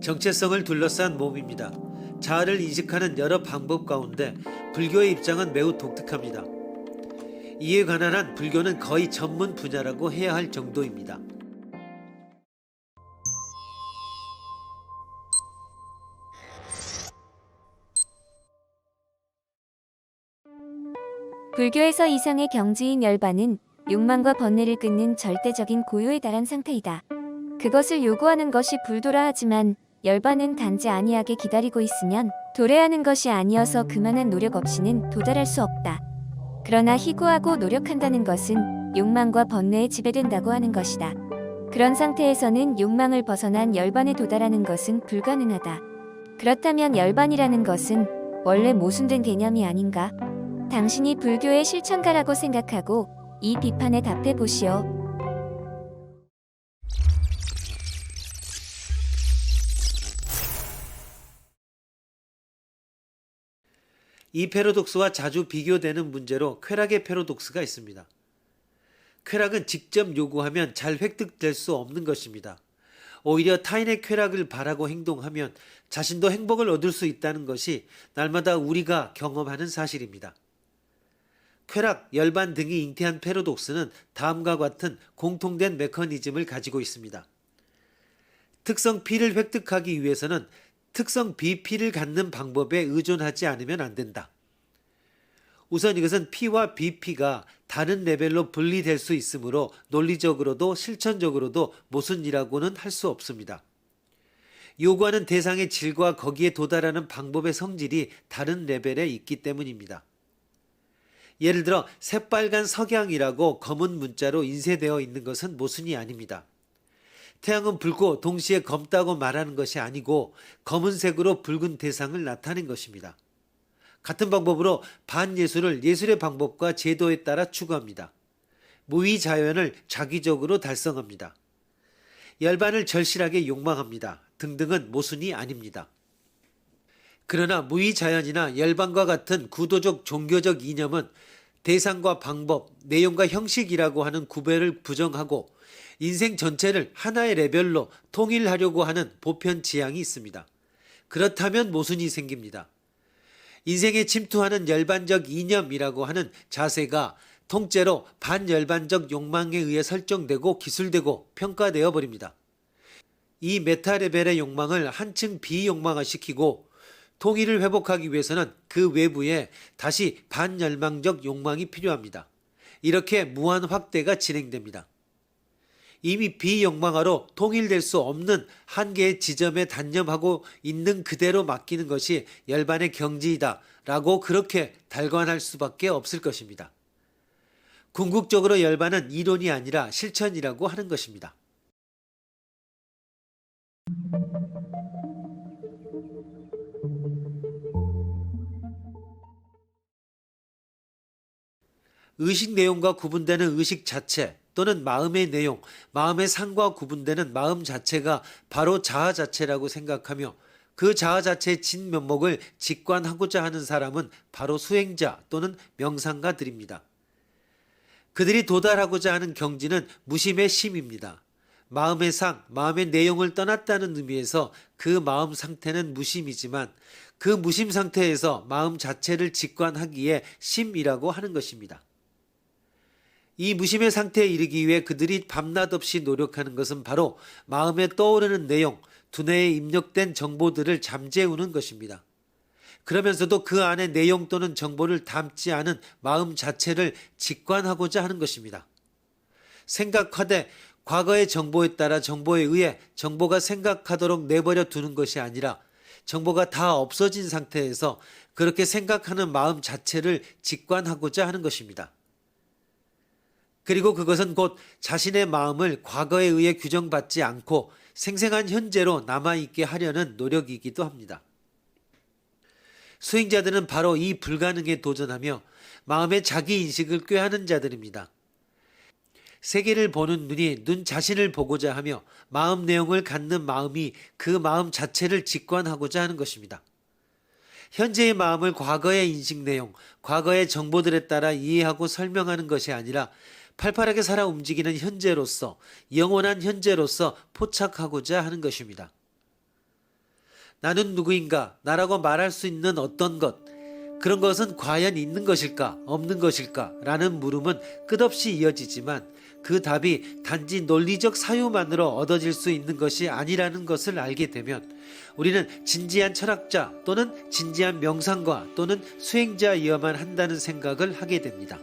정체성을 둘러싼 몸입니다. 자아를 인식하는 여러 방법 가운데 불교의 입장은 매우 독특합니다. 이에 관한 한 불교는 거의 전문 분야라고 해야 할 정도입니다. 불교에서 이성의 경지인 열반은 욕망과 번뇌를 끊는 절대적인 고요에 달한 상태이다. 그것을 요구하는 것이 불도라 하지만 열반은 단지 안이하게 기다리고 있으면 도래하는 것이 아니어서 그만한 노력 없이는 도달할 수 없다. 그러나 희구하고 노력한다는 것은 욕망과 번뇌에 지배된다고 하는 것이다. 그런 상태에서는 욕망을 벗어난 열반에 도달하는 것은 불가능하다. 그렇다면 열반이라는 것은 원래 모순된 개념이 아닌가? 당신이 불교의 실천가라고 생각하고 이 비판에 답해 보시오. 이 패러독스와 자주 비교되는 문제로 쾌락의 패러독스가 있습니다. 쾌락은 직접 요구하면 잘 획득될 수 없는 것입니다. 오히려 타인의 쾌락을 바라고 행동하면 자신도 행복을 얻을 수 있다는 것이 날마다 우리가 경험하는 사실입니다. 쾌락, 열반 등이 잉태한 패러독스는 다음과 같은 공통된 메커니즘을 가지고 있습니다. 특성 P를 획득하기 위해서는 특성 B, P를 갖는 방법에 의존하지 않으면 안 된다. 우선 이것은 P와 BP가 다른 레벨로 분리될 수 있으므로 논리적으로도 실천적으로도 모순이라고는 할 수 없습니다. 요구하는 대상의 질과 거기에 도달하는 방법의 성질이 다른 레벨에 있기 때문입니다. 예를 들어 새빨간 석양이라고 검은 문자로 인쇄되어 있는 것은 모순이 아닙니다. 태양은 붉고 동시에 검다고 말하는 것이 아니고 검은색으로 붉은 대상을 나타낸 것입니다. 같은 방법으로 반예술을 예술의 방법과 제도에 따라 추구합니다. 무위자연을 자기적으로 달성합니다. 열반을 절실하게 욕망합니다. 등등은 모순이 아닙니다. 그러나 무위자연이나 열반과 같은 구도적 종교적 이념은 대상과 방법, 내용과 형식이라고 하는 구별을 부정하고 인생 전체를 하나의 레벨로 통일하려고 하는 보편 지향이 있습니다. 그렇다면 모순이 생깁니다. 인생에 침투하는 열반적 이념이라고 하는 자세가 통째로 반열반적 욕망에 의해 설정되고 기술되고 평가되어 버립니다. 이 메타 레벨의 욕망을 한층 비욕망화시키고 통일을 회복하기 위해서는 그 외부에 다시 반열망적 욕망이 필요합니다. 이렇게 무한 확대가 진행됩니다. 이미 비욕망화로 통일될 수 없는 한계의 지점에 단념하고 있는 그대로 맡기는 것이 열반의 경지이다 라고 그렇게 달관할 수밖에 없을 것입니다. 궁극적으로 열반은 이론이 아니라 실천이라고 하는 것입니다. 의식 내용과 구분되는 의식 자체 또는 마음의 내용, 마음의 상과 구분되는 마음 자체가 바로 자아 자체라고 생각하며 그 자아 자체의 진면목을 직관하고자 하는 사람은 바로 수행자 또는 명상가들입니다. 그들이 도달하고자 하는 경지는 무심의 심입니다. 마음의 상, 마음의 내용을 떠났다는 의미에서 그 마음 상태는 무심이지만 그 무심 상태에서 마음 자체를 직관하기에 심이라고 하는 것입니다. 이 무심의 상태에 이르기 위해 그들이 밤낮 없이 노력하는 것은 바로 마음에 떠오르는 내용, 두뇌에 입력된 정보들을 잠재우는 것입니다. 그러면서도 그 안에 내용 또는 정보를 담지 않은 마음 자체를 직관하고자 하는 것입니다. 생각하되 과거의 정보에 따라 정보에 의해 정보가 생각하도록 내버려 두는 것이 아니라 정보가 다 없어진 상태에서 그렇게 생각하는 마음 자체를 직관하고자 하는 것입니다. 그리고 그것은 곧 자신의 마음을 과거에 의해 규정받지 않고 생생한 현재로 남아있게 하려는 노력이기도 합니다. 수행자들은 바로 이 불가능에 도전하며 마음의 자기인식을 꾀하는 자들입니다. 세계를 보는 눈이 눈 자신을 보고자 하며 마음 내용을 갖는 마음이 그 마음 자체를 직관하고자 하는 것입니다. 현재의 마음을 과거의 인식 내용, 과거의 정보들에 따라 이해하고 설명하는 것이 아니라 팔팔하게 살아 움직이는 현재로서, 영원한 현재로서 포착하고자 하는 것입니다. 나는 누구인가? 나라고 말할 수 있는 어떤 것, 그런 것은 과연 있는 것일까? 없는 것일까? 라는 물음은 끝없이 이어지지만 그 답이 단지 논리적 사유만으로 얻어질 수 있는 것이 아니라는 것을 알게 되면 우리는 진지한 철학자 또는 진지한 명상가 또는 수행자이어만 한다는 생각을 하게 됩니다.